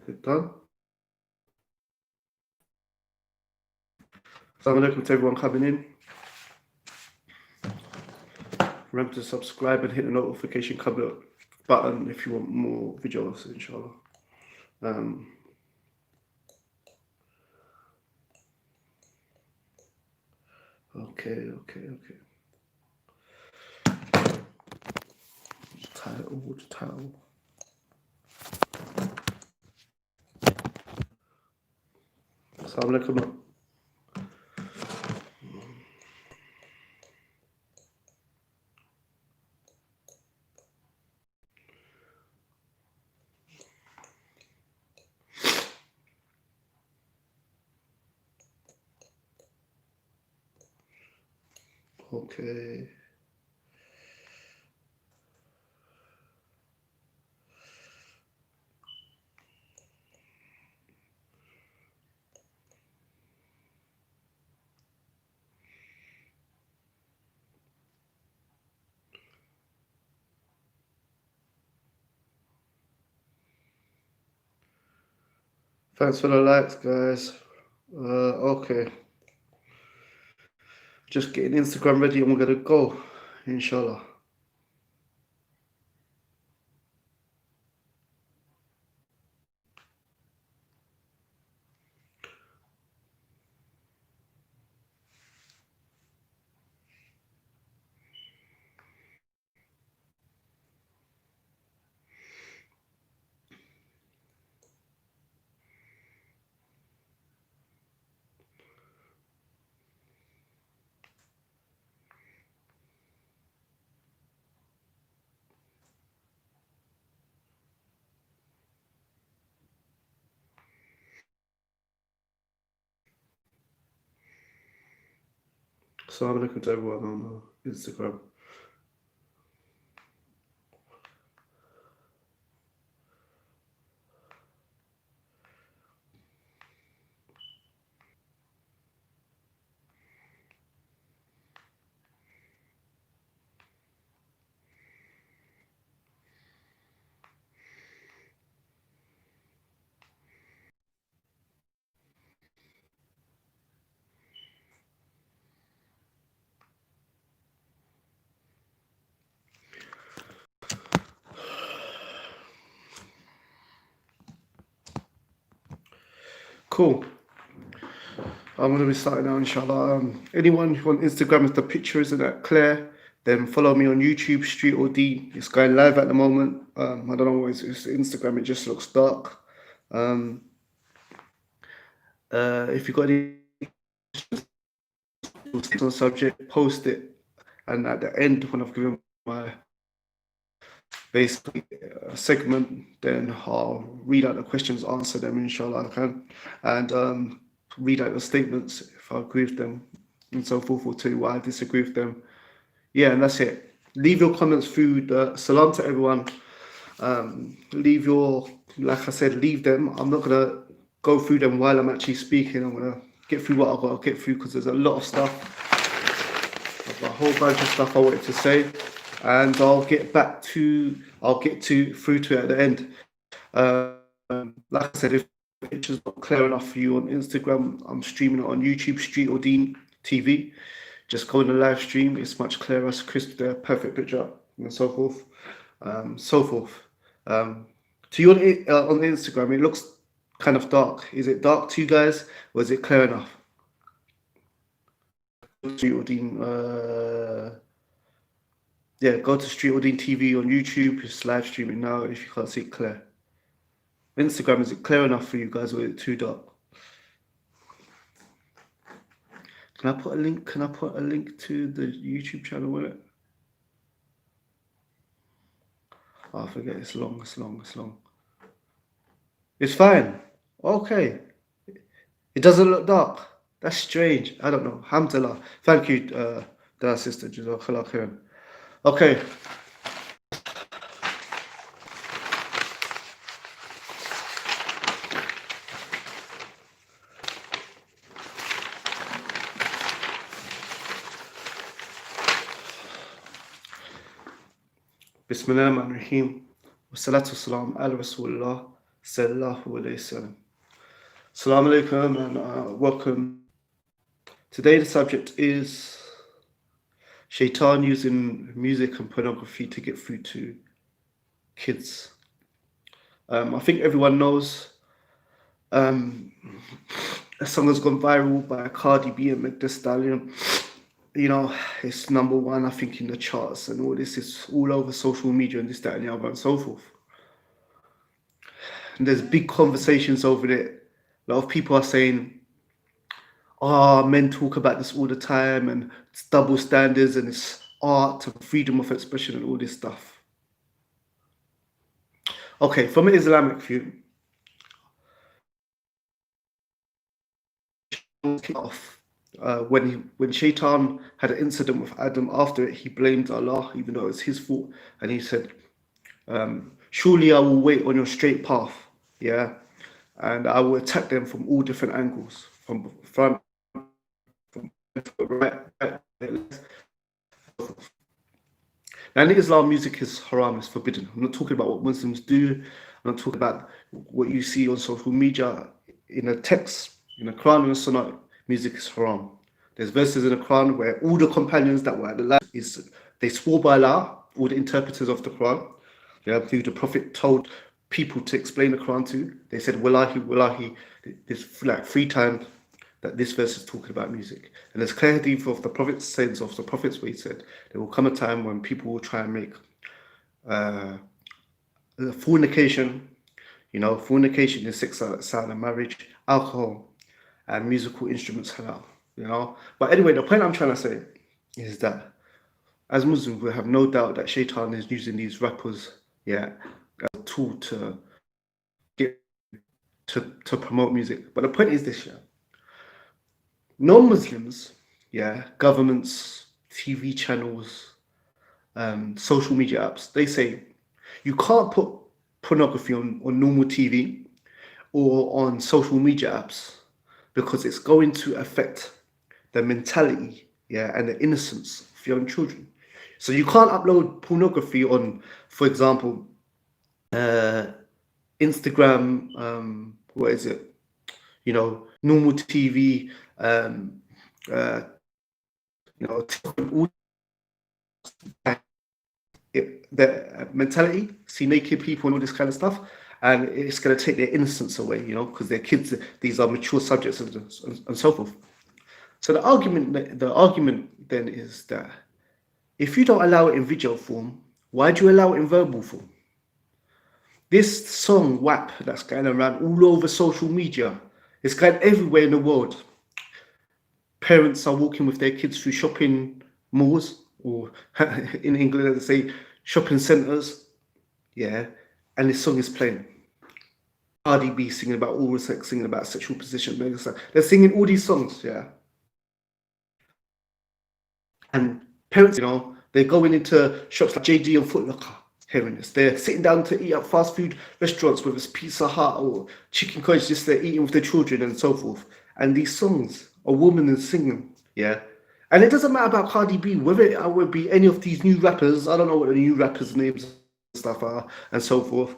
It done? Assalamu alaikum to everyone coming in. Remember to subscribe and hit the notification button if you want more videos, inshallah. Okay. The title. Assalamu alaikum. Okay. Thanks for the likes, guys. Okay. Just getting Instagram ready and we're gonna go, inshallah. Assalamu alaikum to everyone on Instagram. Cool. I'm going to be starting now, inshallah. Anyone who on Instagram, if the picture isn't that clear, then follow me on YouTube, Streetordeeen. It's going live at the moment. I don't know why it's Instagram, it just looks dark. If you've got any on subject, post it. And at the end, when I've given my basically segment, then I'll read out the questions, answer them, inshallah I can. And read out the statements if I agree with them, and so forth, or tell you why I disagree with them. Yeah, and that's it. Leave your comments through the salam to everyone. Leave your, like I said, leave them. I'm not gonna go through them while I'm actually speaking. I'm gonna get through what I've got to get through because there's a lot of stuff. I've got a whole bunch of stuff I wanted to say, and I'll get through to it at the end. Like I said, if the picture's not clear enough for you on Instagram, I'm streaming it on YouTube, Streetordeentv. Just go in the live stream, it's much clearer, it's crisp there, perfect picture, and so forth. To you on Instagram, it looks kind of dark. Is it dark to you guys, or is it clear enough? Yeah, go to Streetordeentv on YouTube. It's live streaming now if you can't see it clear. Instagram, is it clear enough for you guys, or is it too dark? Can I put a link? Can I put a link to the YouTube channel with it? Oh, I forget. It's long. It's fine. Okay. It doesn't look dark. That's strange. I don't know. Alhamdulillah. Thank you, Dad, sister. Jazakallah khairan. Okay. Bismillah ar-Rahim. Wassalatu wassalam ala Rasulullah. Sallallahu alayhi wasallam. Assalamu alaikum and welcome. Today the subject is Shaitan using music and pornography to get through to kids. I think everyone knows a song has gone viral by Cardi B and Destorying. You know, it's #1, I think, in the charts and all this. Is all over social media and this, that, and the other, and so forth. And there's big conversations over it. A lot of people are saying, "Oh, men talk about this all the time, and it's double standards, and it's art and freedom of expression and all this stuff." Okay, from an Islamic view, off. When Shaitan had an incident with Adam, after it, he blamed Allah, even though it was his fault, and he said, "Surely I will wait on your straight path, yeah, and I will attack them from all different angles, from front, from right." Now, in Islam, music is haram, it's forbidden. I'm not talking about what Muslims do. I'm not talking about what you see on social media. In a text, in the Quran and the Sunnah, music is haram. There's verses in the Quran where all the companions that were at the last they swore by Allah, all the interpreters of the Quran, who the Prophet told people to explain the Quran to. They said, "Wallahi, wallahi," this like 3 times that this verse is talking about music. And there's clear hadith of the Prophet says of the Prophets where he said, there will come a time when people will try and make fornication, fornication is sex outside of marriage, alcohol, and musical instruments halal, But anyway, the point I'm trying to say is that as Muslims, we have no doubt that Shaitan is using these rappers, as a tool to get to promote music. But the point is this, non-Muslims, governments, TV channels, social media apps, they say you can't put pornography on normal TV or on social media apps because it's going to affect the mentality, and the innocence of young children. So you can't upload pornography on, for example, Instagram, what is it? Normal TV, the mentality, see naked people and all this kind of stuff, and it's going to take their innocence away, because they're kids. These are mature subjects and so forth. So the argument then is that if you don't allow it in video form, why do you allow it in verbal form? This song WAP that's going around all over social media, it's going everywhere in the world. Parents are walking with their kids through shopping malls, or in England, they say shopping centres, and this song is playing. Cardi B singing about oral sex, singing about sexual position. They're singing all these songs, And parents, they're going into shops like JD and Foot Locker, hearing this. They're sitting down to eat at fast food restaurants, whether it's Pizza Hut or chicken cottage, just they're eating with their children and so forth. And these songs, a woman is singing, And it doesn't matter about Cardi B, whether it would be any of these new rappers. I don't know what the new rappers' names and stuff are and so forth.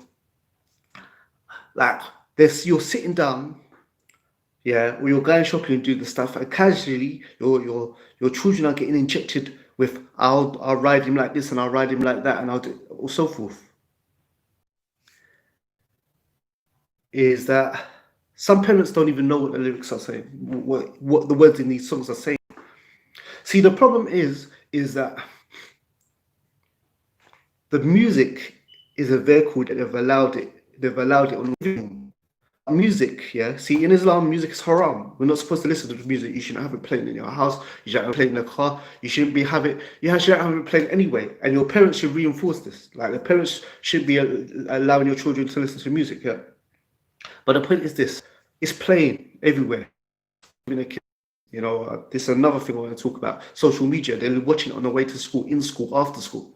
Like this, you're sitting down, or you're going shopping and doing the stuff, and casually your children are getting injected with I'll ride him like this and I'll ride him like that and I'll do or so forth. Is that some parents don't even know what the lyrics are saying, what the words in these songs are saying. See, the problem is that the music is a vehicle that they've allowed it on music. See, in Islam, music is haram. We're not supposed to listen to the music. You shouldn't have it playing in your house. You shouldn't have it playing in the car. You shouldn't have it playing anyway. And your parents should reinforce this. Like, the parents should be allowing your children to listen to music. But the point is this: it's playing everywhere. This is another thing I want to talk about. Social media. They're watching it on the way to school, in school, after school.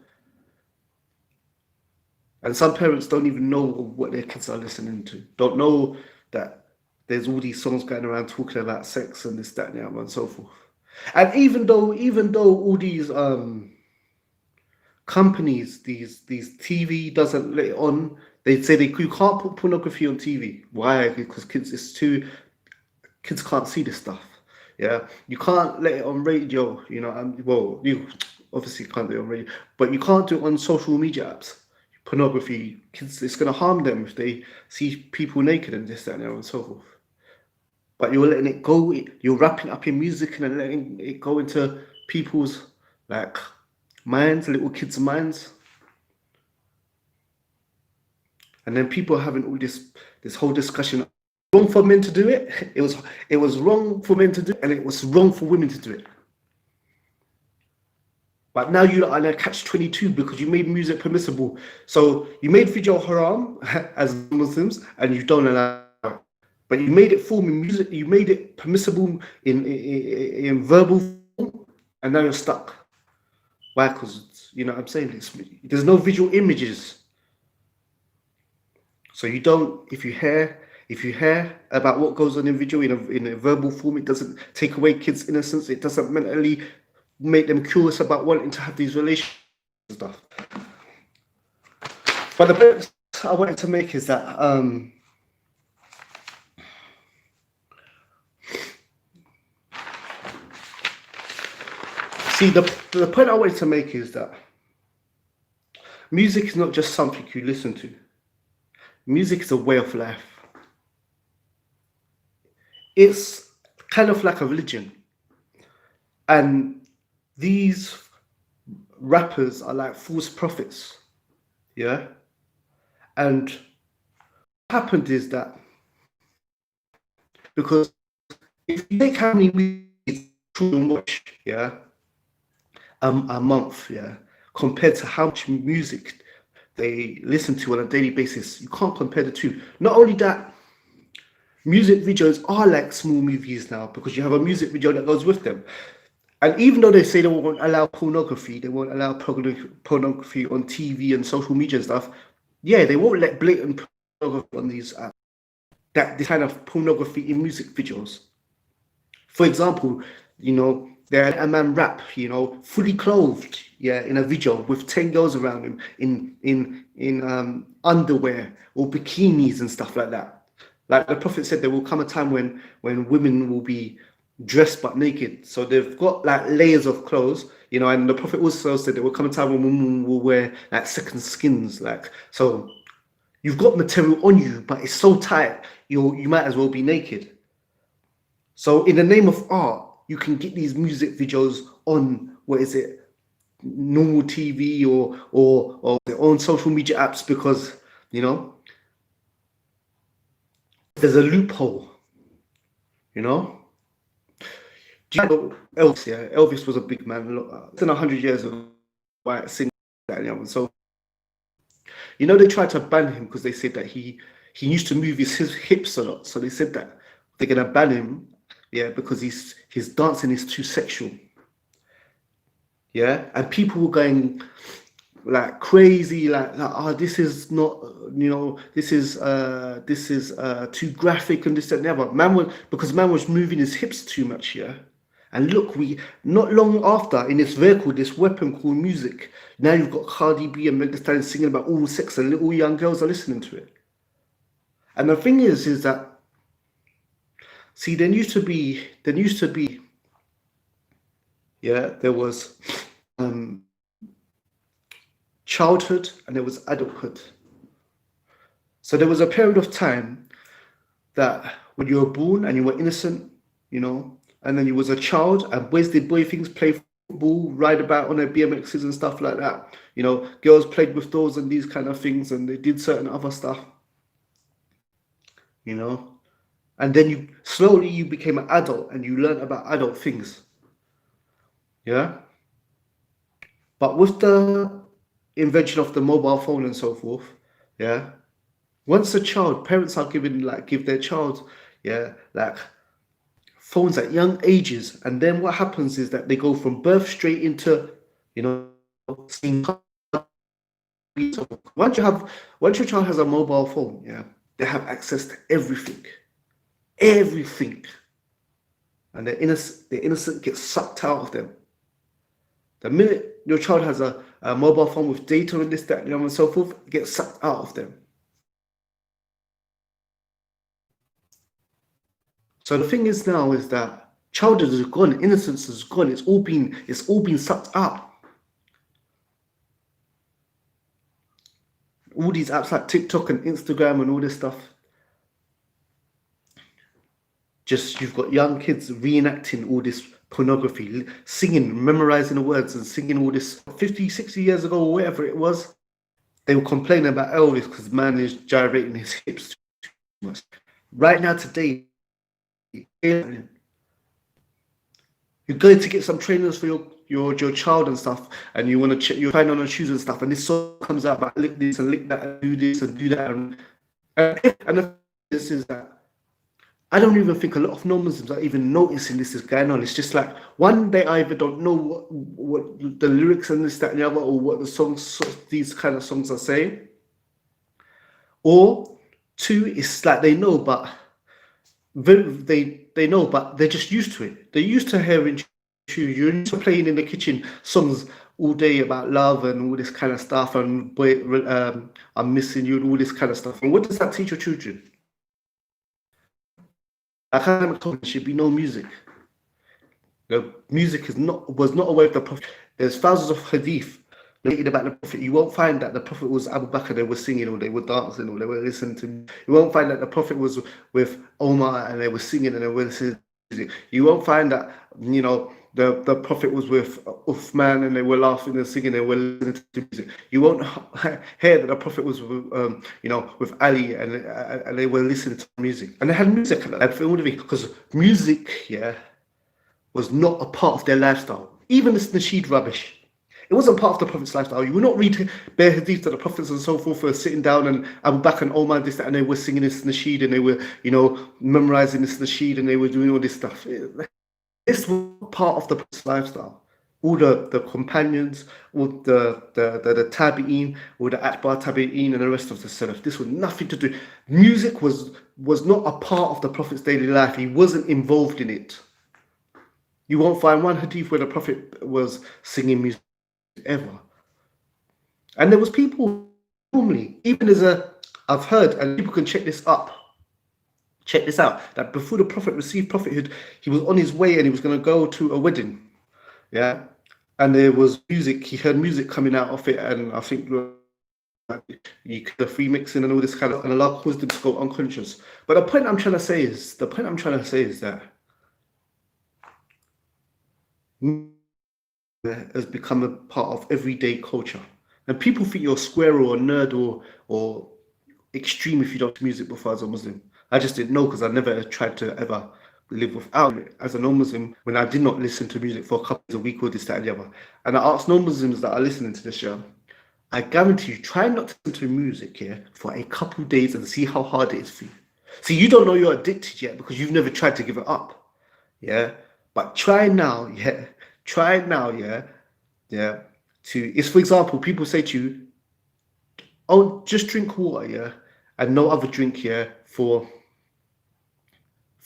And some parents don't even know what their kids are listening to. Don't know that there's all these songs going around talking about sex and this, that, and the other, and so forth. And even though all these companies, these TV doesn't let it on, They say you can't put pornography on TV. Why? Because kids can't see this stuff. Yeah, you can't let it on radio. You know, well, you obviously can't do it on radio, but you can't do it on social media apps. Pornography, kids, it's gonna harm them if they see people naked and this, that, and the other, and so forth. But you're letting it go. You're wrapping up in music and then letting it go into people's like minds, little kids' minds, and then people are having all this whole discussion. Wrong for men to do it. It was wrong for men to do it, and it was wrong for women to do it. But now you are in a catch-22 because you made music permissible. So you made video haram as Muslims, and you don't allow it. But you made it form in music. You made it permissible in verbal form, and now you're stuck. Why? Because you know what I'm saying. There's no visual images. So you don't. If you hear about what goes on in video in a verbal form, it doesn't take away kids' innocence. It doesn't mentally make them curious about wanting to have these relationships and stuff. But the point I wanted to make is that see, the point I wanted to make is that music is not just something you listen to. Music is a way of life. It's kind of like a religion. And these rappers are like false prophets. Yeah? And what happened is that because if you take how many movies children watch, yeah, a month, yeah, compared to how much music they listen to on a daily basis, you can't compare the two. Not only that, music videos are like small movies now because you have a music video that goes with them. And even though they say they won't allow pornography, they won't allow pornography on TV and social media and stuff, yeah, they won't let blatant pornography on these apps. This kind of pornography in music videos. For example, you know, there a man rap, you know, fully clothed, yeah, in a video with 10 girls around him in underwear or bikinis and stuff like that. Like the Prophet said, there will come a time when women will be dressed but naked. So they've got like layers of clothes, you know, and the Prophet also said there will come a time when women will wear like second skins. Like, so you've got material on you, but it's so tight, you might as well be naked. So in the name of art, you can get these music videos on, what is it, normal TV or their own social media apps because, you know, there's a loophole, you know? Do you know Elvis? Yeah, Elvis was a big man. Less than 100 years ago, white singer. So, you know, they tried to ban him because they said that he used to move his hips a lot. So they said that they're gonna ban him, yeah, because his dancing is too sexual. Yeah, and people were going like crazy, like oh, this is not, you know, this is too graphic and this and the other. Because man was moving his hips too much, yeah. And look, we not long after in this vehicle, this weapon called music. Now you've got Cardi B and Meg Thee Stallion singing about all sex, and little young girls are listening to it. And the thing is that, see, there used to be, yeah, there was childhood and there was adulthood. So there was a period of time that when you were born and you were innocent, you know, and then you was a child and boys did boy things, play football, ride about on their BMXs and stuff like that. You know, girls played with dolls and these kind of things, and they did certain other stuff, you know. And then you slowly became an adult and you learned about adult things. Yeah. But with the invention of the mobile phone and so forth, yeah, once a child, parents are give their child, yeah, like phones at young ages, and then what happens is that they go from birth straight into, you know, seeing. Once your child has a mobile phone, yeah, they have access to everything, and the innocent gets sucked out of them. The minute your child has a mobile phone with data and this, that, you know, and so forth, it gets sucked out of them. So the thing is now is that childhood is gone, innocence is gone. It's all been sucked up. All these apps like TikTok and Instagram and all this stuff. Just you've got young kids reenacting all this pornography, singing, memorizing the words and singing all this 50, 60 years ago or whatever it was. They were complaining about Elvis because man is gyrating his hips too much. Right now, today, you're going to get some trainers for your child and stuff, and you want to check, you're trying on shoes and stuff, and this song comes out about lick this and lick that and do this and do that. And this is that I don't even think a lot of non-Muslims are even noticing this is going on. It's just like, one, they either don't know what the lyrics and this, that, and the other, or what the songs, these kind of songs are saying, or two, it's like they know, but they know, but they're just used to it. They're used to hearing you're used to playing in the kitchen songs all day about love and all this kind of stuff, and boy, I'm missing you and all this kind of stuff. And what does that teach your children? Academic talk should be no music. Music was not a way of the Prophet. There's thousands of hadith related about the Prophet. You won't find that the Prophet was Abu Bakr, they were singing or they were dancing or they were listening to. You won't find that the Prophet was with Omar and they were singing and they were listening to music. You won't find that, you know, the Prophet was with Uthman and they were laughing and singing, they were listening to music. You won't hear that the Prophet was with, you know, with Ali and they were listening to music. And they had music because music, yeah, was not a part of their lifestyle. Even this nasheed rubbish, it wasn't part of the Prophet's lifestyle. You will not read bare hadith that the Prophets and so forth were sitting down and Abu Bakr and Omar this, that, and they were singing this nasheed and they were, you know, memorizing this nasheed and they were doing all this stuff. This was part of the Prophet's lifestyle. All the companions, all the tabi'een, all the atba tabi'een and the rest of the salaf. This was nothing to do. Music was not a part of the Prophet's daily life. He wasn't involved in it. You won't find one hadith where the Prophet was singing music ever. And there was people normally, even I've heard, and people can check this out, that before the Prophet received prophethood, he was on his way and he was going to go to a wedding. Yeah. And there was music, he heard music coming out of it, and I think the free mixing and all this kind of, and Allah caused him to go unconscious. But the point I'm trying to say is that has become a part of everyday culture, and people think you're a square or a nerd or extreme if you don't music before as a Muslim. I just didn't know because I never tried to ever live without it as a non-Muslim when I did not listen to music for a couple of a week or this, that, and the other. And I asked non-Muslims that are listening to this show, I guarantee you, try not to listen to music here for a couple of days and see how hard it is for you. See, you don't know you're addicted yet because you've never tried to give it up. Yeah. But try now, yeah. It's, for example, people say to you, oh, just drink water, yeah, and no other drink, yeah, for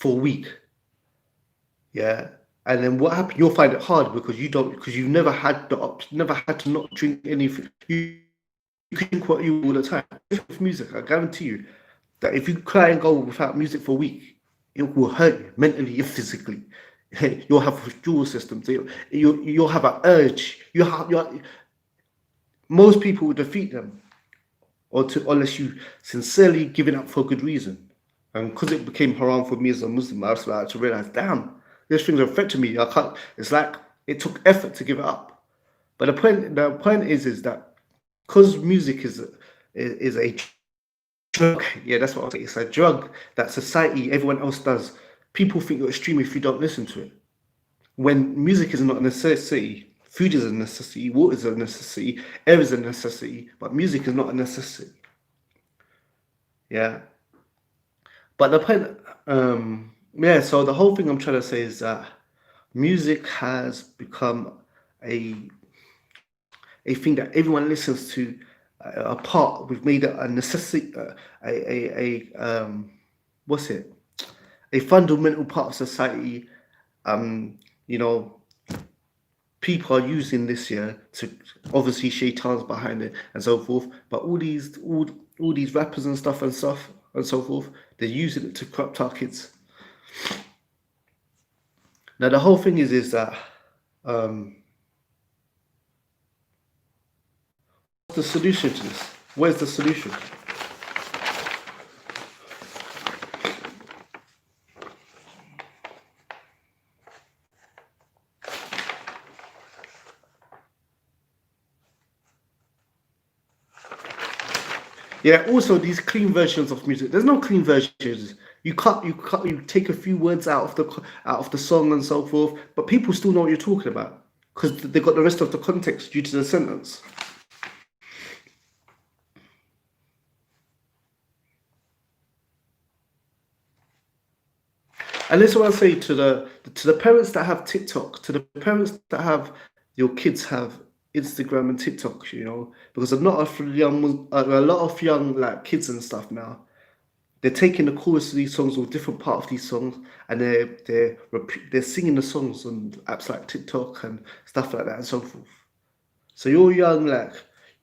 a week. Yeah. And then what happened? You'll find it hard because you've never had to not drink anything. You drink what you all the time. With music, I guarantee you that if you try and go without music for a week, it will hurt you mentally and physically. You'll have withdrawal systems. You'll have an urge. Most people will defeat them, unless you sincerely give it up for a good reason. And because it became haram for me as a Muslim, I started to realize, damn, these things are affecting me. I can't. It's like it took effort to give it up. But the point is that because music is a drug. Yeah, that's what I'll say. It's a drug that society, everyone else does. People think you're extreme if you don't listen to it. When music is not a necessity, food is a necessity, water is a necessity, air is a necessity, but music is not a necessity. Yeah. But the point, so the whole thing I'm trying to say is that music has become a thing that everyone listens to. We've made it a necessity, a fundamental part of society. People are using this year to, obviously, shaitans behind it and so forth. But all these rappers and so forth, they're using it to corrupt our kids. Now the whole thing is that um, what's the solution to this? Where's the solution? Yeah, also these clean versions of music. There's no clean versions. You take a few words out of the song and so forth, but people still know what you're talking about because they got the rest of the context due to the sentence. And this is what I say to the parents that have TikTok, to the parents that have your kids have Instagram and TikTok, you know, because a lot of young like kids and stuff now, they're taking the chorus of these songs or different part of these songs, and they're singing the songs on apps like TikTok and stuff like that and so forth. So you're young,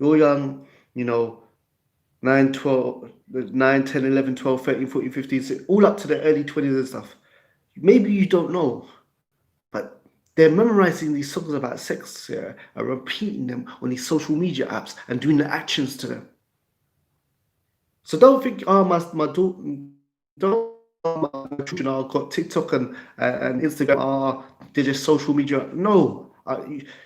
you know, 9, 12, 9, 10, 11, 12, 13, 14, 15, all up to the early 20s and stuff. Maybe you don't know, but they're memorizing these songs about sex, yeah, and repeating them on these social media apps and doing the actions to them. So don't think, oh, my daughter, don't, my children are got TikTok and Instagram are they're just social media. No,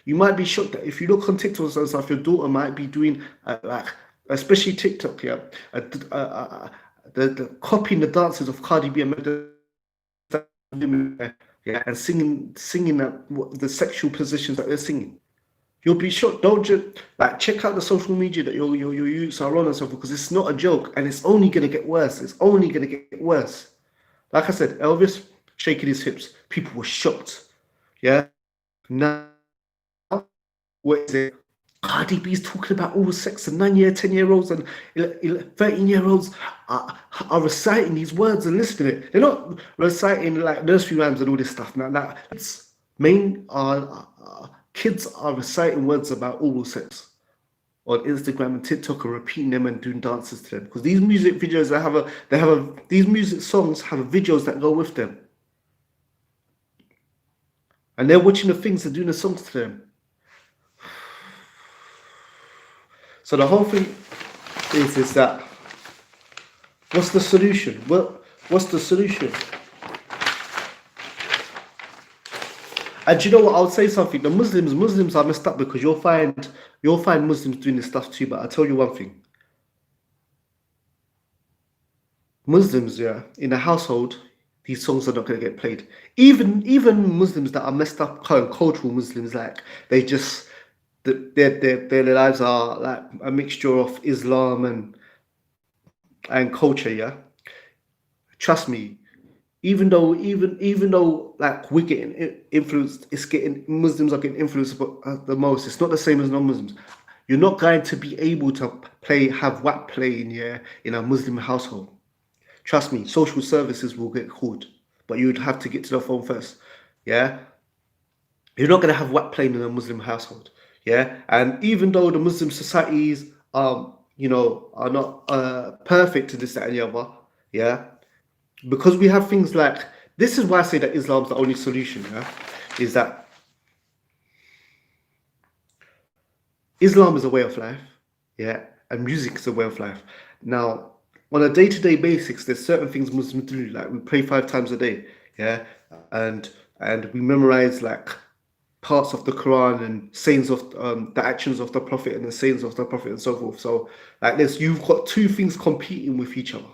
you might be shocked that if you look on TikTok and stuff, your daughter might be doing like, especially TikTok, yeah, the copying the dances of Cardi B and yeah, and singing the sexual positions that they're singing. You'll be shocked. Don't just like check out the social media that your youths are on and so forth because it's not a joke and it's only gonna get worse. It's only gonna get worse. Like I said, Elvis shaking his hips, people were shocked. Yeah. Now what is it? Cardi B's talking about oral sex and 9-year, 10-year-olds and 13-year-olds are reciting these words and listening to it. They're not reciting like nursery rhymes and all this stuff. Now it's kids are reciting words about oral sex on Instagram and TikTok and repeating them and doing dances to them because these music videos these music songs have videos that go with them, and they're watching the things and doing the songs to them. So the whole thing is that what's the solution? What's the solution? And do you know what? I'll say something. The Muslims are messed up because you'll find Muslims doing this stuff too. But I'll tell you one thing. Muslims, yeah, in a household, these songs are not going to get played. Even Muslims that are messed up, cultural Muslims, like they just their lives are like a mixture of Islam and culture. Yeah, trust me. Even though like we're getting influenced, Muslims are getting influenced the most. It's not the same as non-Muslims. You're not going to be able to have WAP playing, yeah, in a Muslim household. Trust me, social services will get called, but you'd have to get to the phone first. Yeah, you're not going to have WAP playing in a Muslim household. Yeah, and even though the Muslim societies are not perfect to this that, and the other, yeah, because we have things like this is why I say that Islam's the only solution. Yeah, is that Islam is a way of life. Yeah, and music is a way of life. Now, on a day-to-day basis, there's certain things Muslims do, like we pray 5 times a day. Yeah, and we memorize like parts of the Quran and sayings of the actions of the Prophet and the sayings of the Prophet and so forth. So like this, you've got two things competing with each other.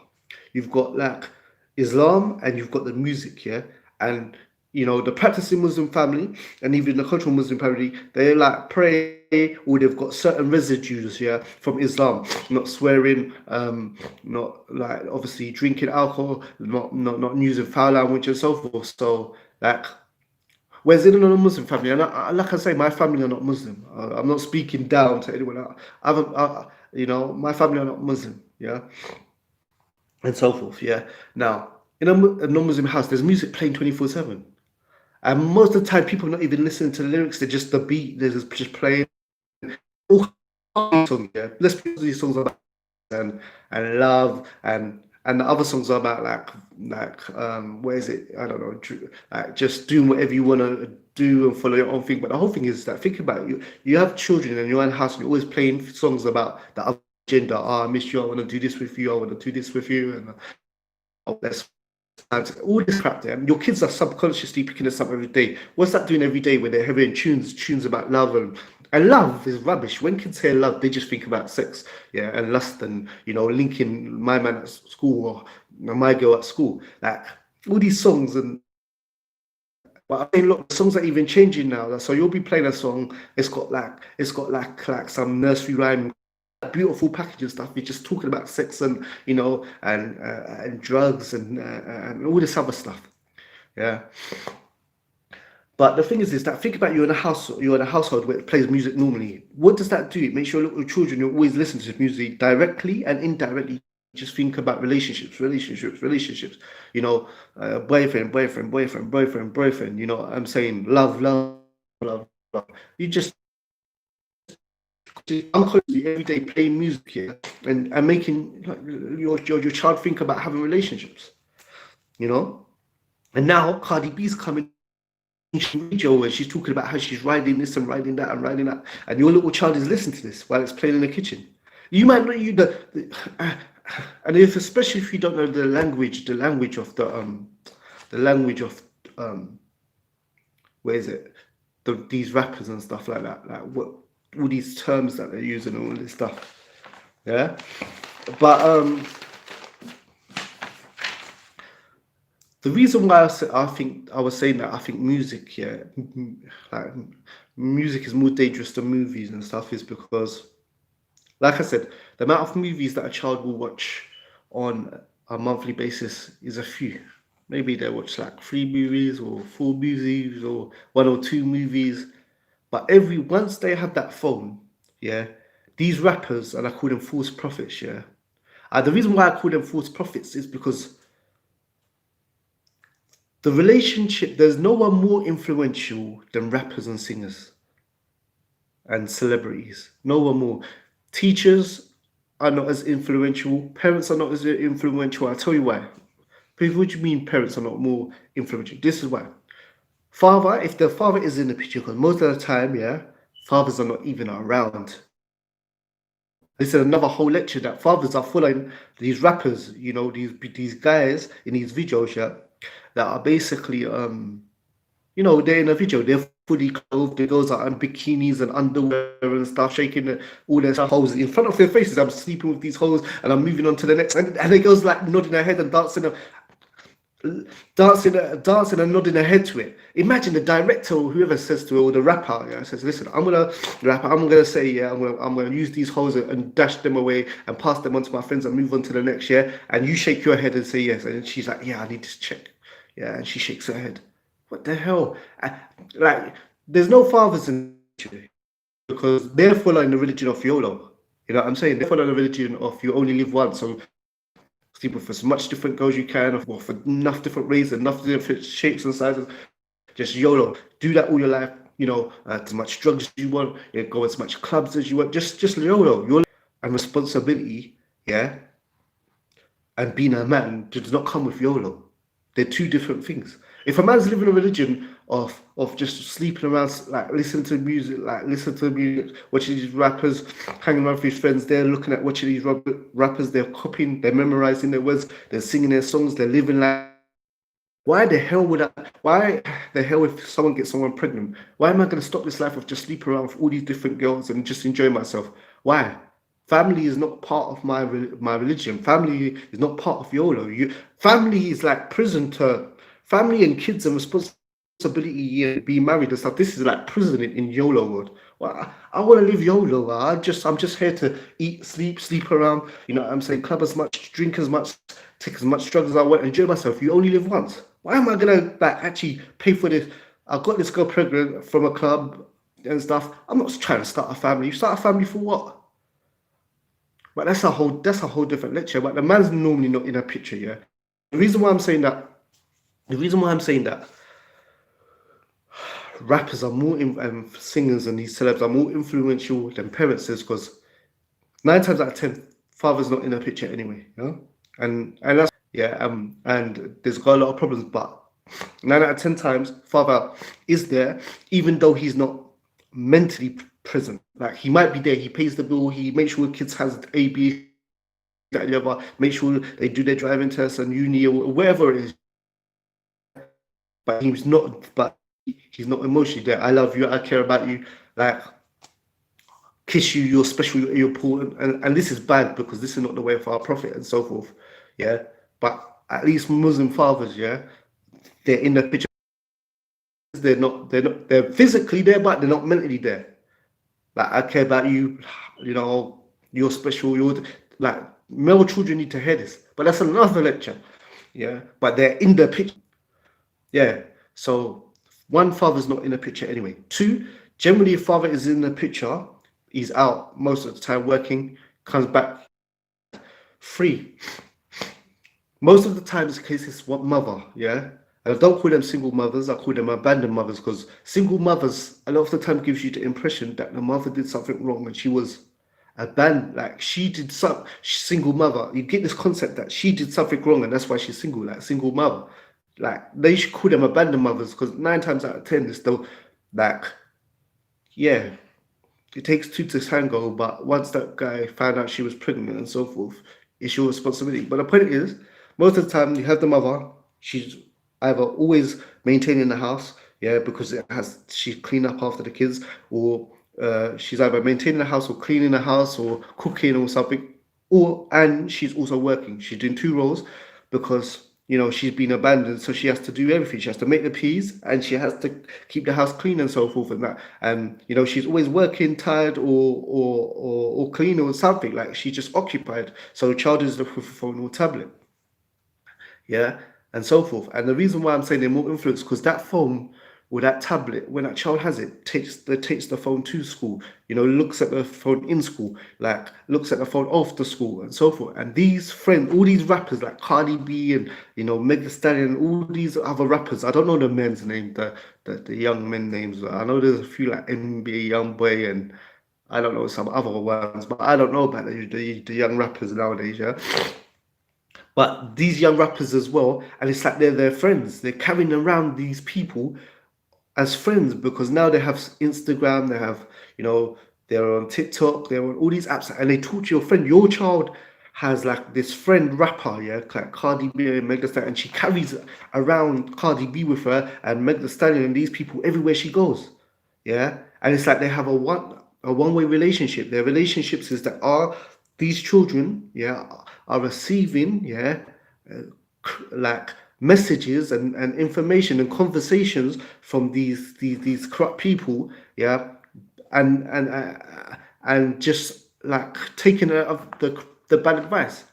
You've got like Islam and you've got the music, yeah. And you know the practicing Muslim family and even the cultural Muslim family, they like pray or they've got certain residues, yeah, from Islam, not swearing, not like obviously drinking alcohol, not using foul language and so forth. So like whereas in a non-Muslim family, and like I say, my family are not Muslim. I'm not speaking down to anyone else. My family are not Muslim, yeah, and so forth, yeah. Now, in a non-Muslim house, there's music playing 24/7, and most of the time, people are not even listening to the lyrics. They're just the beat. They're just playing all songs. Yeah, let's play these songs about and love and the other songs are about where is it? I don't know, like just doing whatever you want to do and follow your own thing. But the whole thing is that think about it, you have children and you're in the house and you're always playing songs about the other gender. Oh, I miss you. I want to do this with you. I want to do this with you, and oh, let's all this crap there. Your kids are subconsciously picking this up every day. What's that doing every day when they're hearing tunes about love and love is rubbish. When kids hear love, they just think about sex, yeah, and lust, and linking my man at school or my girl at school. Like all these songs, and but I mean, look, the songs are even changing now. So you'll be playing a song, it's got like some nursery rhyme, beautiful packaging stuff. You're just talking about sex and and drugs and all this other stuff. Yeah. But the thing is that think about you're in a household where it plays music normally. What does that do? It makes your little children you always listen to music directly and indirectly. Just think about relationships. Boyfriend, boyfriend, boyfriend, boyfriend, boyfriend. You know what I'm saying? Love, love, love, love. You just unconsciously every day playing music here and making your child think about having relationships. You know. And now Cardi B's coming video where she's talking about how she's riding this and riding that and riding that, and your little child is listening to this while it's playing in the kitchen. You might not and if especially if you don't know the language of the language of where is it? These rappers and stuff like that, like what all these terms that they're using and all this stuff. Yeah, but the reason why I think I was saying that I think music, yeah, like music is more dangerous than movies and stuff is because, like I said, the amount of movies that a child will watch on a monthly basis is a few. Maybe they watch like 3 movies or 4 movies or 1 or 2 movies, but once they have that phone, yeah, these rappers, and I call them false prophets, yeah. The reason why I call them false prophets is because the relationship, there's no one more influential than rappers and singers and celebrities. No one more. Teachers are not as influential. Parents are not as influential. I'll tell you why. People, what do you mean parents are not more influential? This is why. Father, if the father is in the picture, because most of the time, yeah, fathers are not even around. This is another whole lecture that fathers are following these rappers, these guys in these videos, yeah, that are basically, they're in a video, they're fully clothed, the girls are in bikinis and underwear and stuff, shaking all their hoes in front of their faces. I'm sleeping with these hoes and I'm moving on to the next, and the girls like nodding their head and dancing and nodding their head to it. Imagine the director or whoever says to it, or the rapper, yeah, says, "Listen, I'm gonna say, yeah, I'm gonna use these hoes and dash them away and pass them on to my friends and move on to the next year. And you shake your head and say yes." And she's like, "Yeah, I need to check." Yeah, and she shakes her head. What the hell? Like, there's no fathers in because they're following the religion of YOLO. You know what I'm saying? They're following the religion of you only live once. So sleep with as much different girls you can, or for enough different races, enough different shapes and sizes. Just YOLO. Do that all your life. As much drugs as you want. Go as much clubs as you want. Just YOLO. And responsibility, yeah, and being a man does not come with YOLO. They're two different things. If a man's living a religion of just sleeping around, like listening to music, watching these rappers, hanging around with his friends, they're looking at watching these rappers, they're copying, they're memorizing their words, they're singing their songs, they're living like. Why the hell if someone gets someone pregnant? Why am I going to stop this life of just sleeping around with all these different girls and just enjoy myself? Why? Family is not part of my religion. Family is not part of YOLO. Family is like prison term. Family and kids and responsibility and being married and stuff. This is like prison in YOLO world. Well, I want to live YOLO. I'm just here to eat, sleep around. You know what I'm saying? Club as much, drink as much, take as much drugs as I want, enjoy myself. You only live once. Why am I gonna actually pay for this? I got this girl pregnant from a club and stuff. I'm not trying to start a family. You start a family for what? But that's a whole different lecture. But the man's normally not in a picture, yeah. The reason why I'm saying that rappers are more singers and these celebs are more influential than parents is because 9 times out of 10, father's not in a picture anyway, you know. and that's and there's got a lot of problems, but 9 out of 10 times father is there, even though he's not mentally present. Like, he might be there, he pays the bill, he makes sure the kids has A, B, that, and the other, make sure they do their driving tests and uni or whatever it is. But he's not emotionally there. I love you, I care about you, like, kiss you, you're special, you're important. And this is bad because this is not the way of our prophet and so forth. Yeah. But at least Muslim fathers, yeah, they're in the picture. They're physically there, but they're not mentally there. Like, I care about you, you know, you're special, you're like, male children need to hear this. But that's another lecture. Yeah. But they're in the picture. Yeah. So one, father's not in the picture anyway. Two, generally if father is in the picture, he's out most of the time working, comes back. Three, most of the time it's cases what mother, yeah. And I don't call them single mothers, I call them abandoned mothers, because single mothers a lot of the time gives you the impression that the mother did something wrong and she was abandoned, like she did some single mother. You get this concept that she did something wrong and that's why she's single, like single mother. Like, they should call them abandoned mothers, because 9 times out of 10 it's still like, yeah, it takes two to tango, but once that guy found out she was pregnant and so forth, it's your responsibility. But the point is, most of the time you have the mother, she's either always maintaining the house, yeah, because she clean up after the kids, or she's either maintaining the house or cleaning the house or cooking or something, and she's also working. She's doing two roles because, you know, she's been abandoned, so she has to do everything. She has to make the peas and she has to keep the house clean and so forth and that. And, you know, she's always working, tired, or clean or something. Like, she's just occupied. So the child is looking for a phone or tablet, yeah, and so forth. And the reason why I'm saying they're more influenced, because that phone or that tablet, when that child has it, takes the phone to school, you know, looks at the phone in school, like looks at the phone after school and so forth. And these friends, all these rappers like Cardi B and, you know, Meg Thee Stallion, all these other rappers, I don't know the men's name, the young men names. I know there's a few like NBA Youngboy and I don't know some other ones, but I don't know about the young rappers nowadays, yeah. But these young rappers as well, and it's like they're their friends. They're carrying around these people as friends, because now they have Instagram, they have, you know, they're on TikTok, they're on all these apps, and they talk to your friend. Your child has like this friend rapper, yeah, like Cardi B and Meg Thee Stallion, and she carries around Cardi B with her and Meg Thee Stallion and these people everywhere she goes, yeah. And it's like they have a one-way relationship. Their relationships is that are these children, yeah, are receiving, yeah, like messages and information and conversations from these corrupt people, yeah, and just like taking of the bad advice.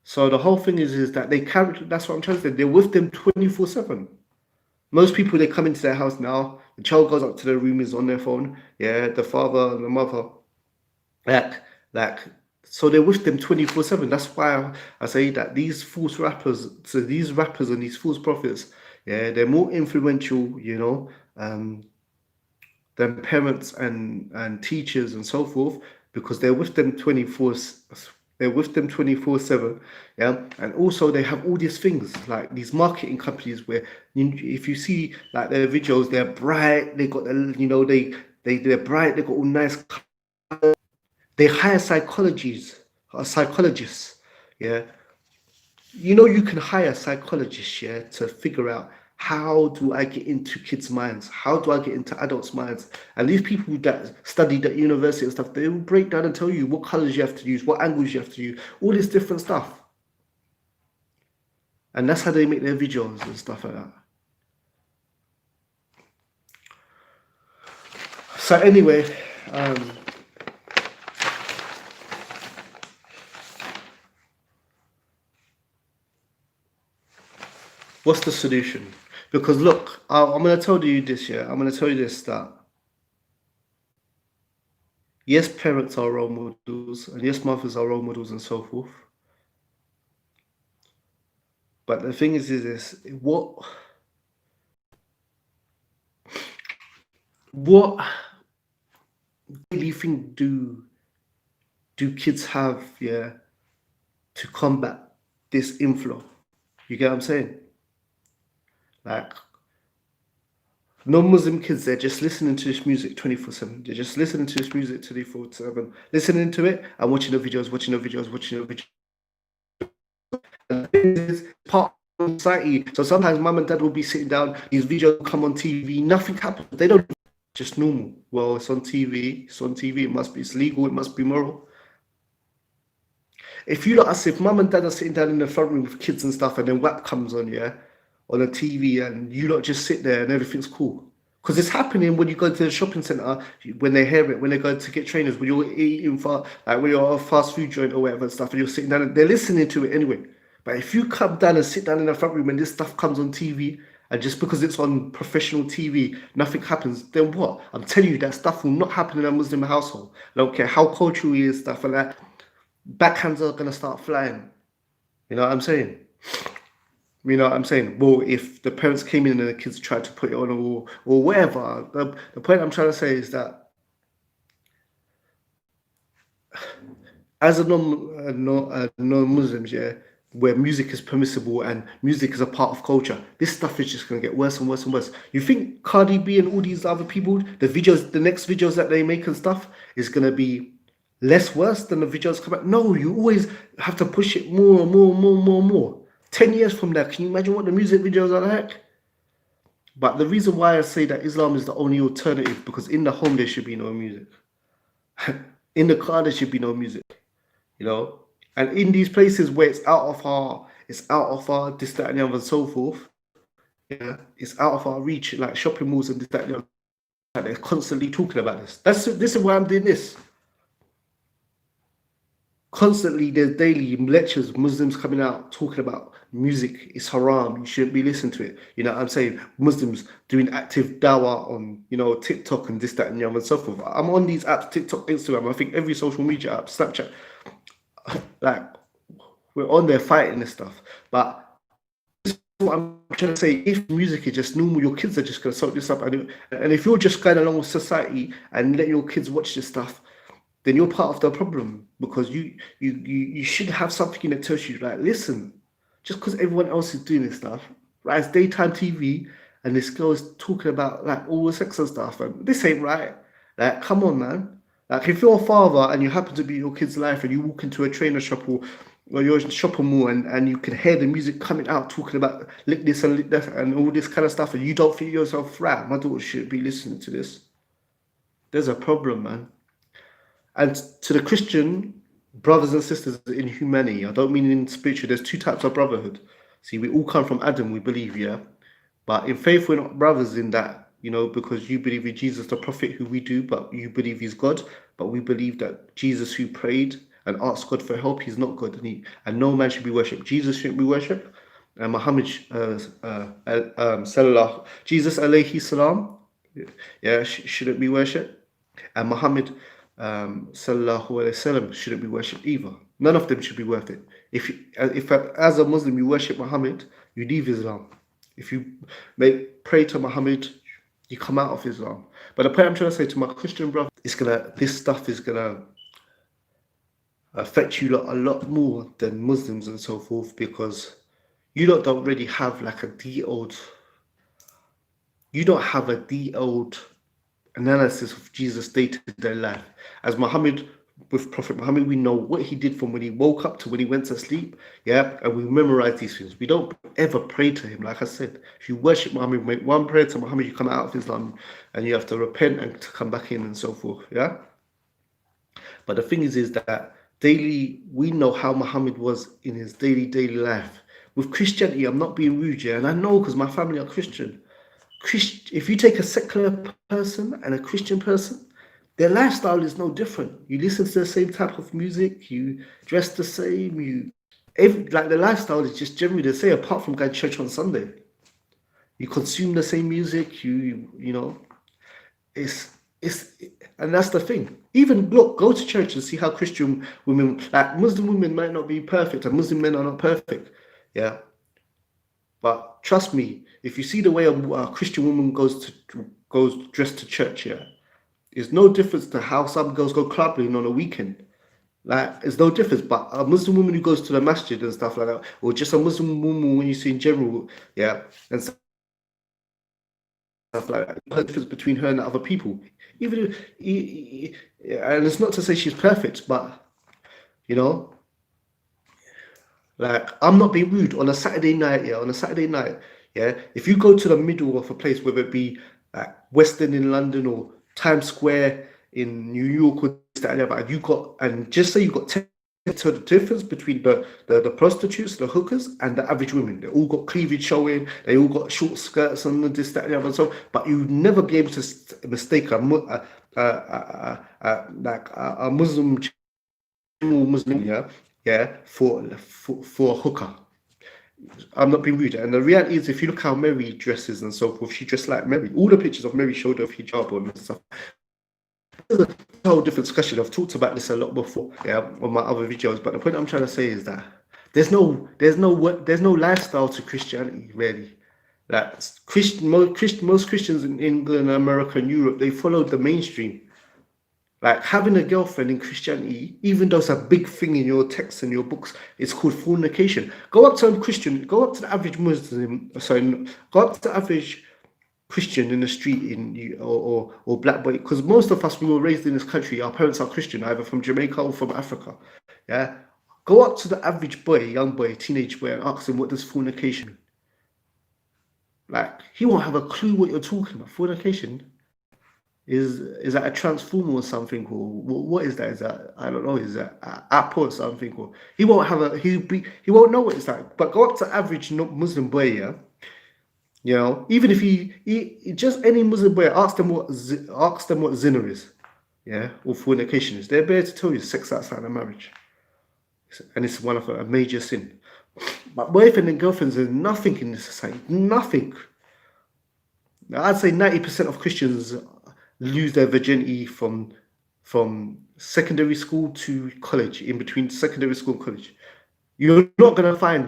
So the whole thing is that they carry. That's what I'm trying to say. They're with them 24/7. Most people, they come into their house now. The child goes up to their room, is on their phone. Yeah, the father and the mother, like, like, so they're with them 24/7. That's why I say that these false rappers, so these rappers and these false prophets, yeah, they're more influential, you know, than parents and teachers and so forth, because they're with them 24/7, yeah. And also they have all these things like these marketing companies where, if you see like their videos, they're bright, they got the, you know, they're bright, they got all nice. They hire psychologists, yeah. You know, you can hire psychologists, yeah, to figure out how do I get into kids' minds, how do I get into adults' minds. And these people that studied at university and stuff, they will break down and tell you what colors you have to use, what angles you have to use, all this different stuff. And that's how they make their videos and stuff like that. So anyway, what's the solution? Because look, I'm going to tell you this, yeah. I'm going to tell you this, that yes, parents are role models, and yes, mothers are role models and so forth. But the thing is this: what daily thing do kids have, yeah, to combat this inflow. You get what I'm saying? Like, non-Muslim kids, they're just listening to this music 24/7. They're just listening to this music 24/7, listening to it and watching the videos, watching the videos, watching the videos. And it's part of society. So sometimes mum and dad will be sitting down, these videos come on TV, nothing happens. They don't, just normal. Well, it's on TV, it's on TV, it's legal, it must be moral. If mum and dad are sitting down in the front room with kids and stuff, and then WAP comes on, yeah, on a TV, and you lot just sit there and everything's cool. Because it's happening when you go to the shopping centre, when they hear it, when they go to get trainers, when you're eating when you're at a fast food joint or whatever and stuff, and you're sitting down, and they're listening to it anyway. But if you come down and sit down in the front room and this stuff comes on TV, and just because it's on professional TV, nothing happens, then what? I'm telling you, that stuff will not happen in a Muslim household. I don't care how cultural he is, stuff like that. Backhands are going to start flying. You know what I'm saying? You know what I'm saying? Well, if the parents came in and the kids tried to put it on or whatever, the point I'm trying to say is that as a non-Muslims, yeah, where music is permissible and music is a part of culture, this stuff is just going to get worse and worse and worse. You think Cardi B and all these other people, the next videos that they make and stuff is going to be less worse than the videos come out? No, you always have to push it more and more and more and more and more. 10 years from now, can you imagine what the music videos are like? But the reason why I say that Islam is the only alternative, because in the home there should be no music. In the car there should be no music. You know? And in these places where it's out of our this, that, and the other, and so forth, yeah, it's out of our reach, like shopping malls and this, that, and the other. They're constantly talking about this. This is why I'm doing this. Constantly, there's daily lectures, Muslims coming out talking about music is haram, you shouldn't be listening to it. You know what I'm saying? Muslims doing active dawah on, you know, TikTok and this, that, and the other, and so forth. I'm on these apps, TikTok, Instagram, I think every social media app, Snapchat. Like, we're on there fighting this stuff. But this is what I'm trying to say. If music is just normal, your kids are just going to soak this up. And if you're just going along with society and let your kids watch this stuff, then you're part of the problem, because you should have something that tells you, like, listen, just because everyone else is doing this stuff, right? It's daytime TV, and this girl is talking about like all the sex and stuff, and this ain't right. Like, come on, man. Like, if you're a father and you happen to be in your kid's life and you walk into a trainer shop or you're in a shopping mall and you can hear the music coming out talking about lick this and lick that and all this kind of stuff, and you don't think yourself, right, my daughter should be listening to this, there's a problem, man. And to the Christian brothers and sisters in humanity, I don't mean in spiritual, there's two types of brotherhood. See, we all come from Adam, we believe, yeah? But in faith, we're not brothers in that, you know, because you believe in Jesus the prophet, who we do, but you believe he's God. But we believe that Jesus, who prayed and asked God for help, he's not God, and no man should be worshipped. Jesus shouldn't be worshipped. And Muhammad, Jesus alayhi salam, yeah, shouldn't be worshipped. And Muhammad, sallallahu alaihi wasallam, shouldn't be worshipped either. None of them should be worth it. If as a Muslim you worship Muhammad, you leave Islam. If you pray to Muhammad, you come out of Islam. But the point I'm trying to say to my Christian brother is this stuff is gonna affect you a lot more than Muslims and so forth, because you don't really have like a detailed analysis of Jesus' day-to-day life. As Muhammad, with Prophet Muhammad, we know what he did from when he woke up to when he went to sleep, yeah, and we memorize these things. We don't ever pray to him. Like I said, if you worship Muhammad, make one prayer to Muhammad, you come out of Islam and you have to repent and to come back in and so forth, yeah. But the thing is that daily, we know how Muhammad was in his daily life. With Christianity, I'm not being rude, yeah, and I know because my family are Christian. If you take a secular person and a Christian person, their lifestyle is no different. You listen to the same type of music, you dress the same, like the lifestyle is just generally the same, apart from going to church on Sunday. You consume the same music, you know, and that's the thing. Even look, go to church and see how Christian women, like Muslim women might not be perfect and Muslim men are not perfect, yeah. But trust me, if you see the way a Christian woman goes dressed to church, yeah, there's no difference to how some girls go clubbing on a weekend. Like, there's no difference. But a Muslim woman who goes to the masjid and stuff like that, or just a Muslim woman when you see in general, yeah, and stuff like that, the difference between her and other people. Even if, and it's not to say she's perfect, but you know, like, I'm not being rude on a Saturday night, yeah, on a Saturday night, yeah. If you go to the middle of a place, whether it be like West End in London or Times Square in New York or this, that, and the other, and you got, and just say you got 10 to the difference between the prostitutes, the hookers, and the average women. They all got cleavage showing, they all got short skirts and this, that, and the other. So, but you'd never be able to mistake a Muslim, yeah, yeah, for a hooker. I'm not being rude. And the reality is, if you look how Mary dresses and so forth, she dressed like Mary. All the pictures of Mary showed her hijab on and stuff. It's a whole different discussion. I've talked about this a lot before, yeah, on my other videos. But the point I'm trying to say is that there's no lifestyle to Christianity, really. Like, most Christians in England, America, and Europe, they followed the mainstream. Like, having a girlfriend in Christianity, even though it's a big thing in your texts and your books, it's called fornication. Go up to a Christian, go up to the average Muslim, sorry, go up to the average Christian in the street or black boy, because most of us, we were raised in this country, our parents are Christian, either from Jamaica or from Africa. Yeah. Go up to the average boy, young boy, teenage boy, and ask him, what does fornication mean? Like, he won't have a clue what you're talking about. Fornication is that a transformer or something, or what is that? Is that, I don't know, is that an app or something? Or he won't have he won't know what it's like. But go up to average Muslim boy, yeah, you know, even if he just any Muslim boy, ask them what zina is, yeah, or fornication is. They're better to tell you sex outside of marriage, and it's one of a major sin. But boyfriend and girlfriends, there's nothing in this society, nothing. I'd say 90% of Christians lose their virginity from secondary school to college, in between secondary school and college. You're not gonna find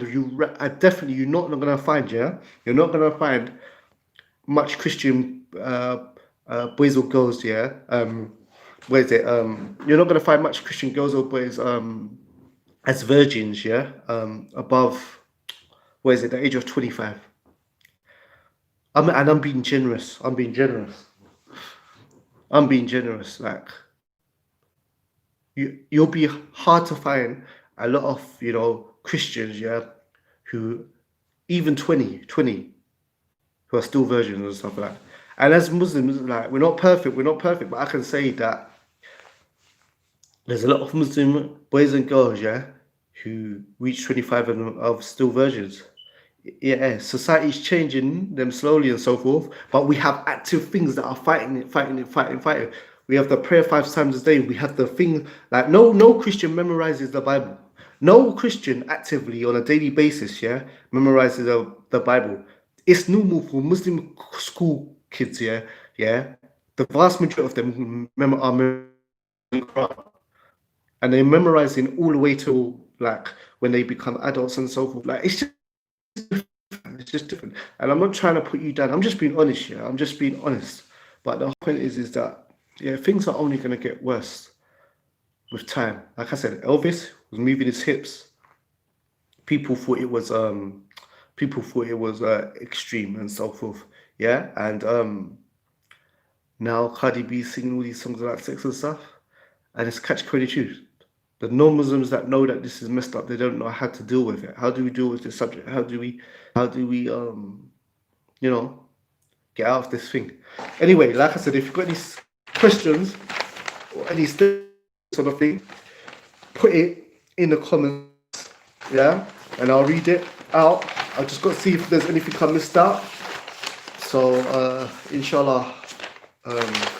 definitely you're not gonna find, yeah, you're not gonna find much Christian boys or girls, yeah. Where is it? You're not gonna find much Christian girls or boys as virgins, yeah. Above, where is it? The age of 25. I'm being generous. I'm being generous. I'm being generous. Like, you'll be hard to find a lot of, you know, Christians, yeah, who even 20, who are still virgins and stuff like that. And as Muslims, like, we're not perfect, but I can say that there's a lot of Muslim boys and girls, yeah, who reach 25 and are still virgins. Yeah, society's changing them slowly and so forth, but we have active things that are fighting. We have the prayer 5 times a day. We have the thing, like, no Christian memorizes the Bible. No Christian actively on a daily basis, yeah, memorizes the Bible. It's normal for Muslim school kids, yeah, yeah. The vast majority of them are memorizing the Quran, and they're memorizing all the way till, like, when they become adults and so forth. Like, it's just different. And I'm not trying to put you down. I'm just being honest here. I'm just being honest. But the whole point is that, yeah, things are only going to get worse with time. Like I said, Elvis was moving his hips. People thought it was extreme and so forth. Yeah, and now Cardi B singing all these songs about sex and stuff, and it's catch-22. The non-Muslims that know that this is messed up, they don't know how to deal with it. How do we deal with this subject? How do we you know, get out of this thing? Anyway, like I said, if you've got any questions or any sort of thing, put it in the comments, yeah, and I'll read it out. I just got to see if there's anything I missed out. So inshallah, okay.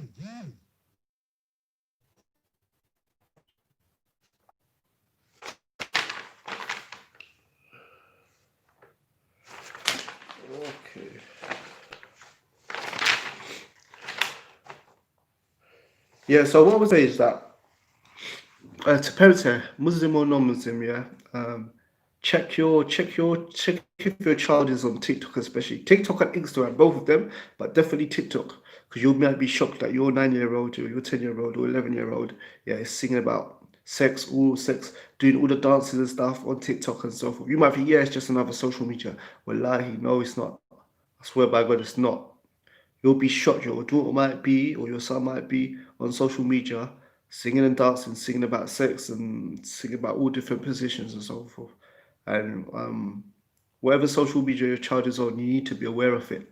Okay. Yeah, so what I would say is that to parents here, Muslim or non-Muslim, yeah, check if your child is on TikTok, especially TikTok and Instagram, both of them, but definitely TikTok, because you might be shocked that your 9-year-old or your 10-year-old or 11-year-old, yeah, is singing about sex, doing all the dances and stuff on TikTok and so forth. You might think, yeah, it's just another social media. Wallahi, no, it's not. I swear by God, it's not. You'll be shocked. Your daughter might be, or your son might be, on social media, singing and dancing, singing about sex and singing about all different positions and so forth. And whatever social media your child is on, you need to be aware of it.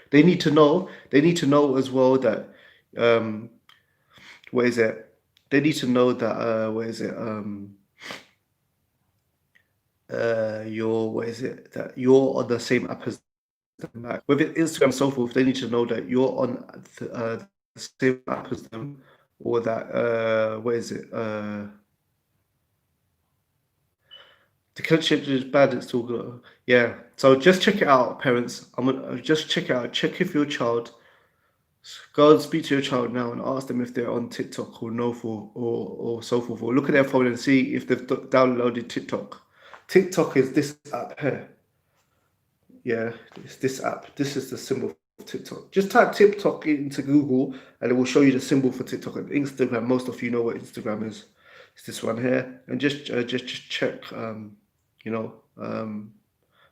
They need to know. They need to know as well that what is it? They need to know that what is it? You're what is it? That you're on the same app as them. Like with Instagram and so forth, they need to know that you're on the same app as them, or that what is it? The connection is bad. It's still good. Yeah. So just check it out, parents. I'm gonna just check it out. Check if your child. Go and speak to your child now and ask them if they're on TikTok or no for or so forth. Or look at their phone and see if they've downloaded TikTok. TikTok is this app here. Yeah, it's this app. This is the symbol for TikTok. Just type TikTok into Google and it will show you the symbol for TikTok. And Instagram, most of you know what Instagram is. It's this one here. And just check, you know,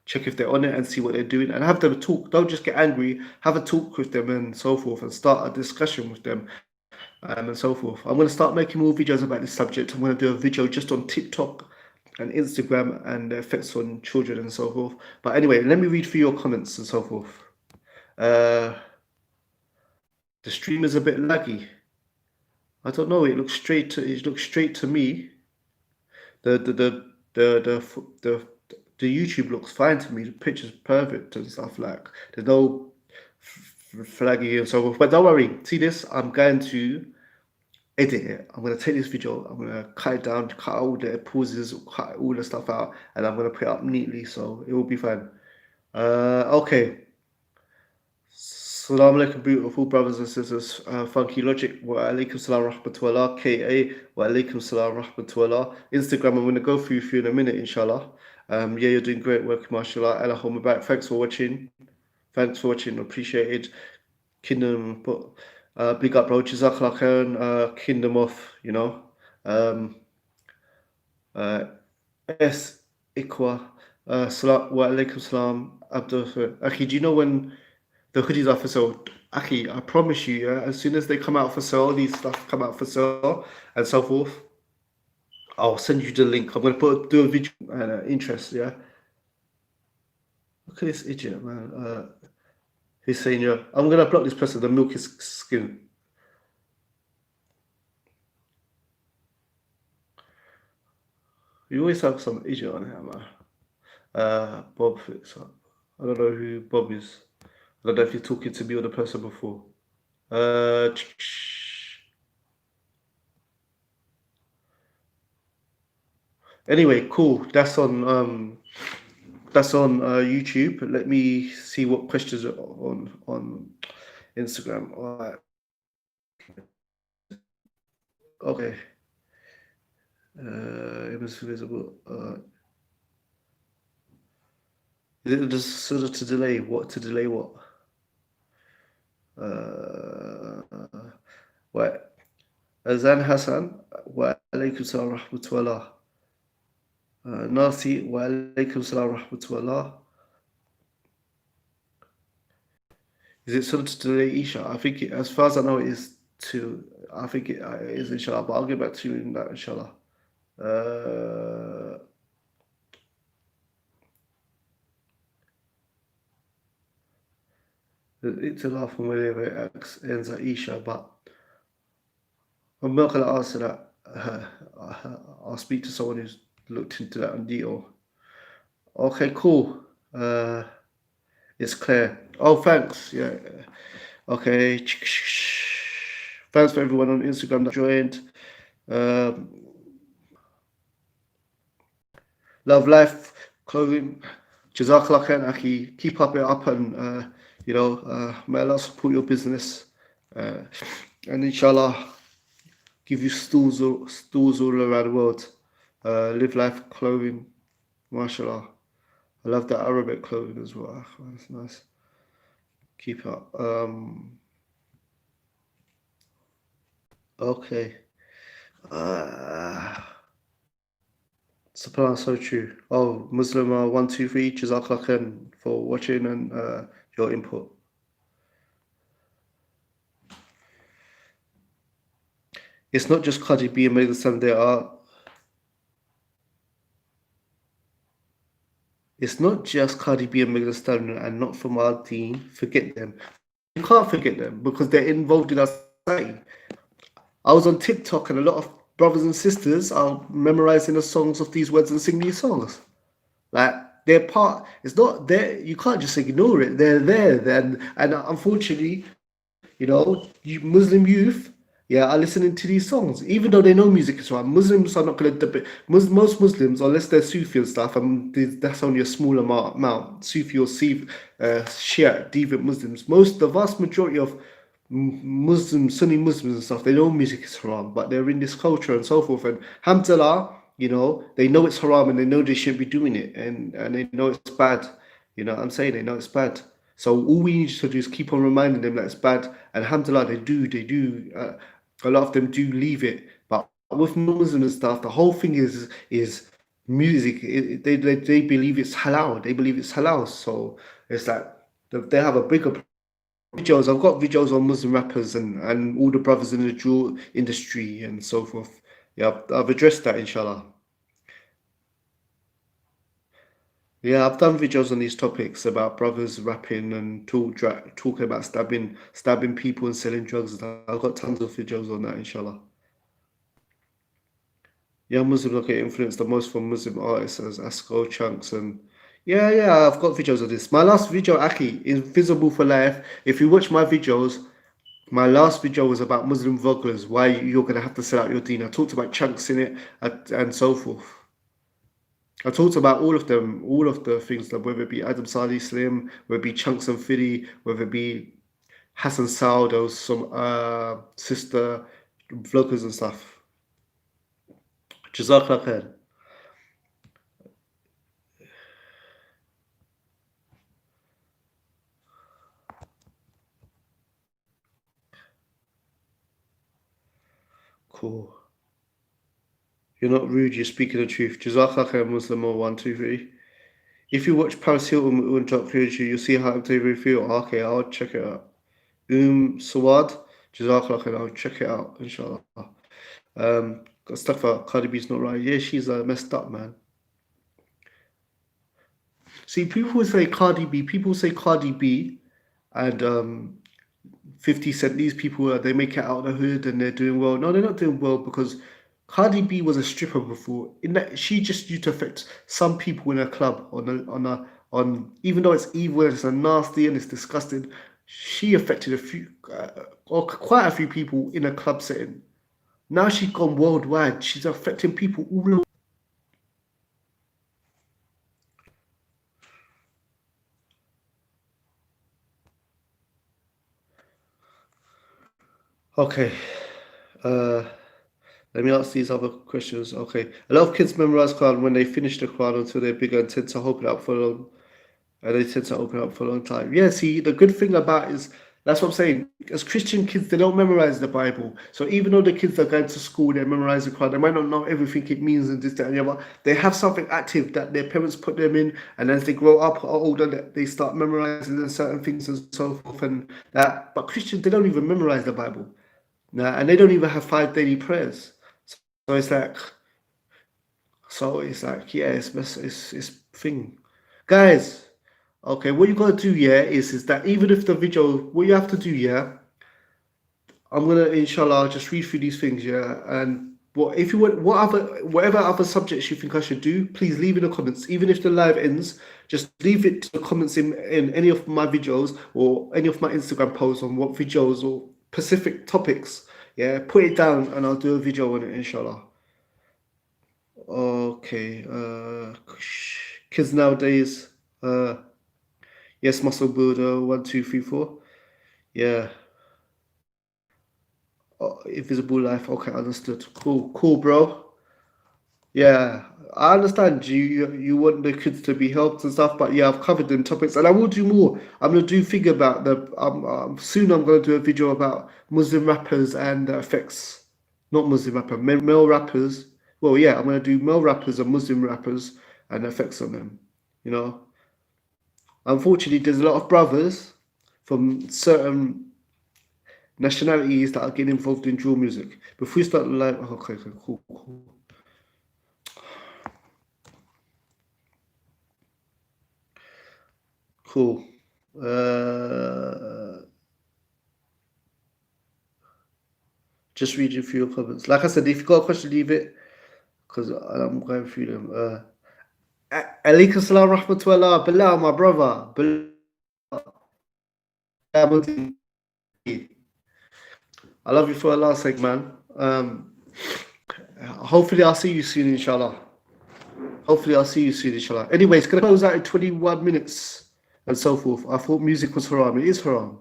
check if they're on it and see what they're doing and have them talk. Don't just get angry. Have a talk with them and so forth and start a discussion with them and so forth. I'm going to start making more videos about this subject. I'm going to do a video just on TikTok and Instagram and the effects on children and so forth. But anyway, let me read through your comments and so forth. The stream is a bit laggy. I don't know. It looks straight to me. The the YouTube looks fine to me. The picture's perfect and stuff like. There's no flaggy and so forth. But don't worry. See this? I'm going to edit it. I'm gonna take this video, I'm gonna cut it down, cut all the pauses, cut all the stuff out, and I'm gonna put it up neatly so it will be fine. Okay. Assalamu alaikum, beautiful brothers and sisters. Funky Logic, wa alaikum salam rahmatullah. KA, wa alaikum salam rahmatullah. Instagram, I'm gonna go through you in a minute, inshallah. Yeah, you're doing great work, mashallah. Allahumma back. Thanks for watching. Appreciate it. Kingdom, big up, bro. Jazakallah khairan. Kingdom of, you know. S. Ikwa. Salam wa alaikum salam. Abdul. Akhi, do you know when the hoodies are for sale? Akhi, I promise you, yeah, as soon as they come out for sale, these stuff come out for sale and so forth, I'll send you the link. I'm going to do a video and interest, yeah. Look at this idiot, man. He's saying, yeah, I'm going to block this person, the milk his skin. You always have some idiot on here, man. Bob Fix Up. I don't know who Bob is. I don't know if you're talking to me or the person before. Anyway, cool. That's on YouTube. Let me see what questions are on Instagram. All right. Okay. Image visible. Is it just sort of to delay what? To delay what? What? Azan Hassan. Wa alaikum salam rahmatullah. Nasi. Wa alaikum salam rahmatullah. Is it sort of to delay Isha? I think, as far as I know, it is to. I think it is inshallah, but I'll get back to you in that inshallah. It's a laugh from whenever it ends at Isha, but I'm not going to answer that. I'll speak to someone who's looked into that in detail. Okay, cool. It's clear. Oh, thanks. Yeah. Okay. Thanks for everyone on Instagram that joined. Love life, clothing. Jazakallah khair, Aki. Keep up it up and may Allah support your business. And inshallah give you stools all around the world. Live life clothing, mashallah. I love that Arabic clothing as well. That's nice. Keep up. Okay. Subhanallah, so true. Oh, Muslim 123, Jazakallah khair for watching and your input. It's not just Cardi B and Megan Thee Stallion. It's not just Cardi B and Megan Thee Stallion and not from our team. Forget them. You can't forget them because they're involved in our society. I was on TikTok and a lot of brothers and sisters are memorizing the songs of these words and sing these songs. Like they're part. It's not there. You can't just ignore it. They're there. Then and unfortunately, you Muslim youth, are listening to these songs, even though they know music is right. Muslims are not going to debate. Most Muslims, unless they're Sufi and stuff, and that's only a small amount. Sufi or Shia, deviant Muslims. The vast majority of Muslims, Sunni Muslims and stuff, they know music is haram, but they're in this culture and so forth. And alhamdulillah, they know it's haram and they know they shouldn't be doing it, and they know it's bad. You know what I'm saying? They know it's bad. So all we need to do is keep on reminding them that it's bad. And alhamdulillah, they do. A lot of them do leave it. But with Muslims and stuff, the whole thing is music. They believe it's halal. They believe it's halal. So it's like they have a bigger videos. I've got videos on Muslim rappers and all the brothers in the jewel industry and so forth. Yeah, I've addressed that, inshallah. Yeah, I've done videos on these topics about brothers rapping and talking about stabbing people and selling drugs. I've got tons of videos on that, inshallah. Yeah, Muslims get influenced the most from Muslim artists as Asko, Chunks, and yeah, I've got videos of this. My last video, Aki, is Visible for Life. If you watch my videos, my last video was about Muslim vloggers, why you're going to have to sell out your deen. I talked about Chunks in it and so forth. I talked about all of them, all of the things, that whether it be Adam Sali Slim, whether it be Chunks and Fiddy, whether it be Hassan Saud, or some sister vloggers and stuff. Jazakallah khair. Cool. You're not rude, you're speaking the truth. Jazakallah khair, Muslim 123. If you watch Paris Hilton and Drop you'll see how they review. Okay, I'll check it out. Sawad, Jazakallah khair, I'll check it out, inshallah. Got stuff about Cardi B's not right. Yeah, she's messed up, man. See, people say Cardi B, and 50 Cent, these people, they make it out of the hood and they're doing well. No, they're not doing well because Cardi B was a stripper before. In that, she just used to affect some people in a club on even though it's evil and it's nasty and it's disgusting, she affected a few or quite a few people in a club setting. Now she's gone worldwide. She's affecting people all over. Okay. Let me ask these other questions. Okay. A lot of kids memorize Quran when they finish the Quran until they're bigger and tend to open it up for long. And they tend to open it up for a long time. Yeah, see, the good thing about it is, that's what I'm saying. As Christian kids, they don't memorize the Bible. So even though the kids are going to school, they memorize the Quran, they might not know everything it means and this, that, and the other. They have something active that their parents put them in, and as they grow up or older, they start memorizing certain things and so forth and that. But Christians, they don't even memorize the Bible. And they don't even have 5 daily prayers. So it's like, yeah, it's thing. Guys, okay, what you gotta do, is that even if the video, what you have to do, I'm gonna inshallah just read through these things, and if you want whatever other subjects you think I should do, please leave in the comments. Even if the live ends, just leave it to the comments in any of my videos or any of my Instagram posts on what videos or specific topics Yeah, put it down and I'll do a video on it, inshallah. Okay. Kids nowadays. Yes, muscle builder. 1, 2, 3, 4. Yeah. Invisible life. Okay, understood. Cool, cool, bro. Yeah, I understand you want the kids to be helped and stuff, but yeah, I've covered them topics, and I will do more. I'm gonna do thing about the soon. I'm gonna do a video about Muslim rappers and the effects. Not Muslim rapper, male rappers. Well, yeah, I'm gonna do male rappers and Muslim rappers and the effects on them. You know, unfortunately, there's a lot of brothers from certain nationalities that are getting involved in drill music. Before we start the live, okay, cool, cool. Cool. Just reading through your comments. Like I said, if you got a question, leave it because I'm going through them. Alaikum salam rahmatullah. Bilal, my brother. Bilal. I love you for Allah's sake, man. Hopefully, I'll see you soon, inshallah. Hopefully, I'll see you soon, inshallah. Anyway, it's going to close out in 21 minutes and so forth. I thought music was haram. It is haram.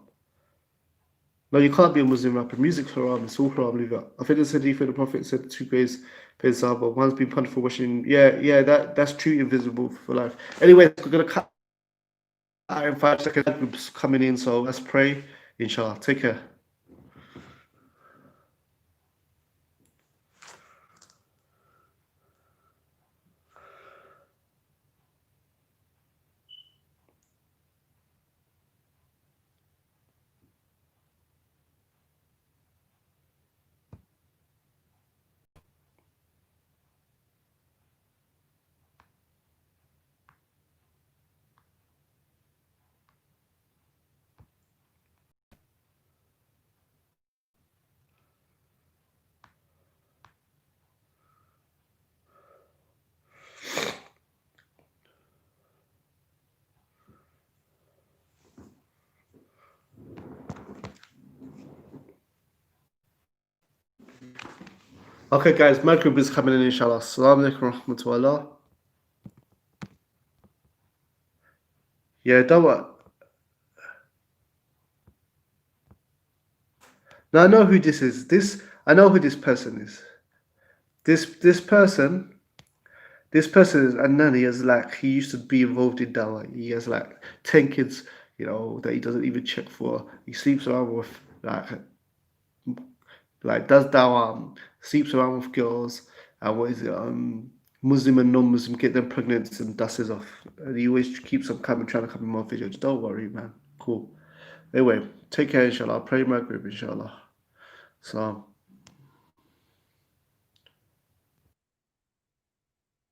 No, you can't be a Muslim rapper. Music's haram. It's all haram. Leave it. I think it's hadith where the Prophet said 2 grades per Sahaba. One's been punished for washing. Yeah, that's true. Invisible for life. Anyway, we're gonna cut out in 5 seconds. Groups coming in, so let's pray. Inshallah. Take care. Okay, guys, Maghrib is coming in, inshallah. Assalamu alaikum rahmatullah. Yeah, don't worry. Now I know who this is. I know who this person is. This person is Anani is like he used to be involved in dawah. He has like 10 kids, that he doesn't even check for. He sleeps around with like does dawah, sleeps around with girls, and what is it? Muslim and non-Muslim get them pregnant and dusts it off. And he always keeps on trying to come in more videos. Don't worry, man. Cool. Anyway, take care, inshallah. Pray Maghrib, inshallah. Salam.